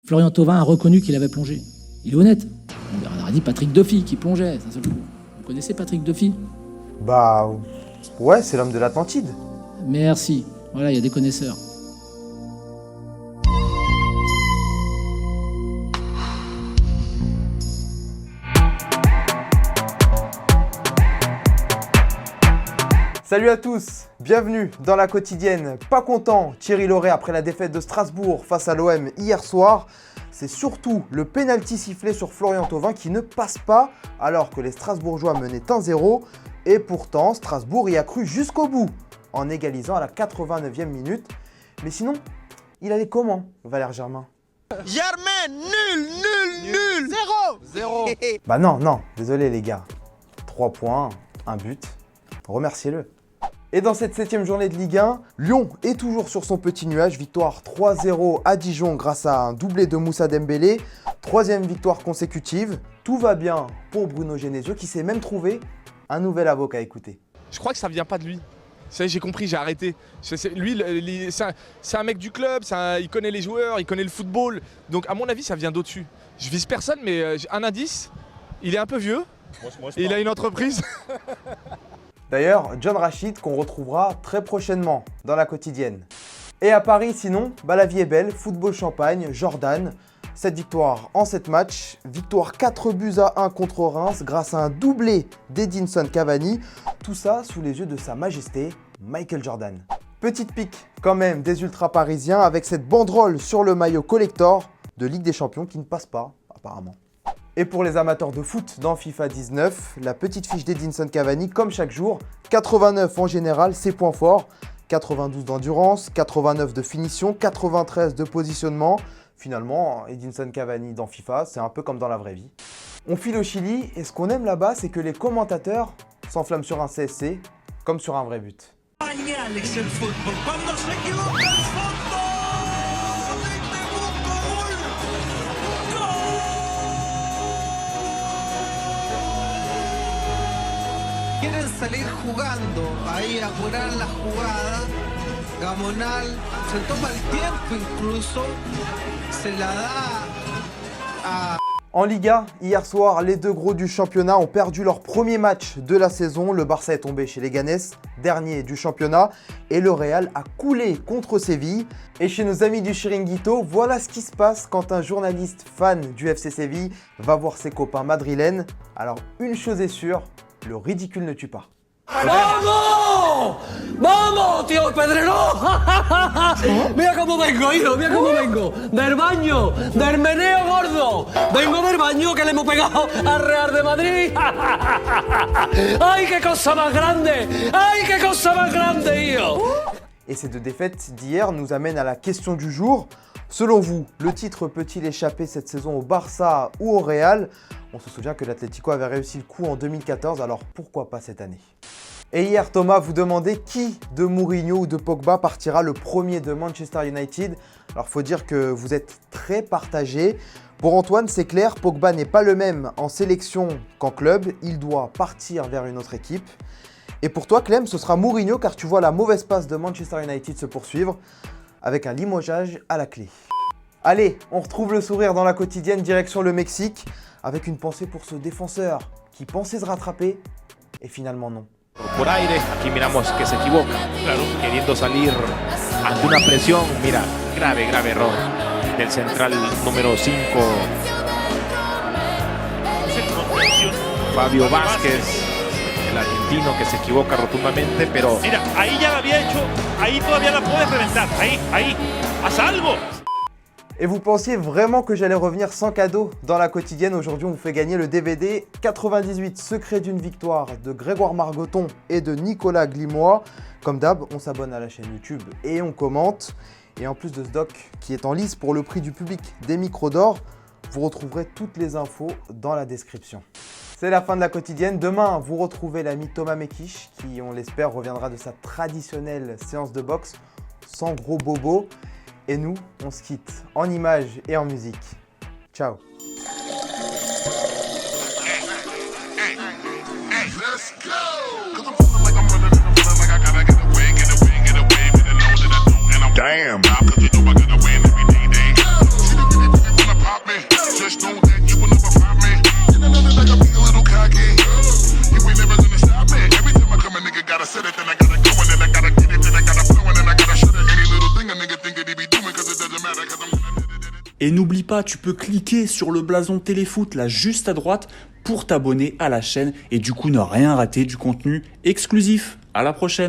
Florian Thauvin a reconnu qu'il avait plongé. Il est honnête. On a dit Patrick Duffy qui plongeait. Vous connaissez Patrick Duffy? Bah ouais, c'est l'homme de l'Atlantide. Merci. Voilà, il y a des connaisseurs. Salut à tous, bienvenue dans la quotidienne. Pas content, Thierry Laurey après la défaite de Strasbourg face à l'OM hier soir. C'est surtout le pénalty sifflé sur Florian Thauvin qui ne passe pas alors que les Strasbourgeois menaient 1-0. Et pourtant, Strasbourg y a cru jusqu'au bout en égalisant à la 89e minute. Mais sinon, il allait comment, Valère Germain? Germain, nul. Zéro. Bah non, désolé les gars. 3 points, un but, remerciez-le. Et dans cette 7e journée de Ligue 1, Lyon est toujours sur son petit nuage. Victoire 3-0 à Dijon grâce à un doublé de Moussa Dembélé. 3e victoire consécutive. Tout va bien pour Bruno Genesio qui s'est même trouvé un nouvel avocat à écouter. Je crois que ça vient pas de lui. Ça y est, j'ai compris, j'ai arrêté. Lui, c'est un mec du club, il connaît les joueurs, il connaît le football. Donc à mon avis, ça vient d'au-dessus. Je vise personne, mais un indice, il est un peu vieux. Il a une entreprise. D'ailleurs, John Rachid qu'on retrouvera très prochainement dans la quotidienne. Et à Paris sinon, la vie est belle, football champagne, Jordan. 7 victoires en 7 matchs, victoire 4-1 contre Reims grâce à un doublé d'Edinson Cavani. Tout ça sous les yeux de sa majesté, Michael Jordan. Petite pique quand même des ultras parisiens avec cette banderole sur le maillot collector de Ligue des Champions qui ne passe pas apparemment. Et pour les amateurs de foot dans FIFA 19, la petite fiche d'Edinson Cavani comme chaque jour, 89 en général, ses points forts, 92 d'endurance, 89 de finition, 93 de positionnement. Finalement, Edinson Cavani dans FIFA, c'est un peu comme dans la vraie vie. On file au Chili et ce qu'on aime là-bas, c'est que les commentateurs s'enflamment sur un CSC comme sur un vrai but. Quieren salir jugando, ahí apurar la jugada. Gamonal se toma el tiempo incluso, se la da a... En Liga, hier soir, les deux gros du championnat ont perdu leur premier match de la saison. Le Barça est tombé chez les Ganes, dernier du championnat, et le Real a coulé contre Séville. Et chez nos amis du Chiringuito, voilà ce qui se passe quand un journaliste fan du FC Séville va voir ses copains madrilènes. Alors une chose est sûre, le ridicule ne tue pas. ¡Vamos! ¡Vamos, tío Pedrero! Mira cómo vengo, hijo, mira cómo vengo. Del baño, del meneo gordo. Vengo del baño que le hemos pegado al Real de Madrid. ¡Ay, qué cosa más grande! ¡Ay, qué cosa más grande, hijo! Et ces deux défaites d'hier nous amènent à la question du jour. Selon vous, le titre peut-il échapper cette saison au Barça ou au Real? On se souvient que l'Atlético avait réussi le coup en 2014, alors pourquoi pas cette année? Et hier, Thomas vous demandait qui de Mourinho ou de Pogba partira le premier de Manchester United. Alors faut dire que vous êtes très partagés. Pour Antoine, c'est clair, Pogba n'est pas le même en sélection qu'en club. Il doit partir vers une autre équipe. Et pour toi, Clem, ce sera Mourinho car tu vois la mauvaise passe de Manchester United se poursuivre avec un limogeage à la clé. Allez, on retrouve le sourire dans la quotidienne direction le Mexique avec une pensée pour ce défenseur qui pensait se rattraper et finalement non. Por aire, aquí miramos que se equivoca, claro, queriendo salir ante una presión, mira, grave error del central número 5, Fabio Vázquez, el argentino que se equivoca rotundamente, pero... Mira, ahí ya la había hecho, ahí todavía la puedes reventar, ahí, haz algo. Et vous pensiez vraiment que j'allais revenir sans cadeau dans la quotidienne? Aujourd'hui, on vous fait gagner le DVD 98 Secrets d'une victoire de Grégoire Margoton et de Nicolas Glimois. Comme d'hab, on s'abonne à la chaîne YouTube et on commente. Et en plus de ce doc qui est en lice pour le prix du public des micros d'or, vous retrouverez toutes les infos dans la description. C'est la fin de la quotidienne. Demain, vous retrouvez l'ami Thomas Mekich qui, on l'espère, reviendra de sa traditionnelle séance de boxe sans gros bobos. Et nous, on se quitte en images et en musique. Ciao. Damn. Et n'oublie pas, tu peux cliquer sur le blason Téléfoot là juste à droite pour t'abonner à la chaîne et du coup ne rien rater du contenu exclusif. À la prochaine.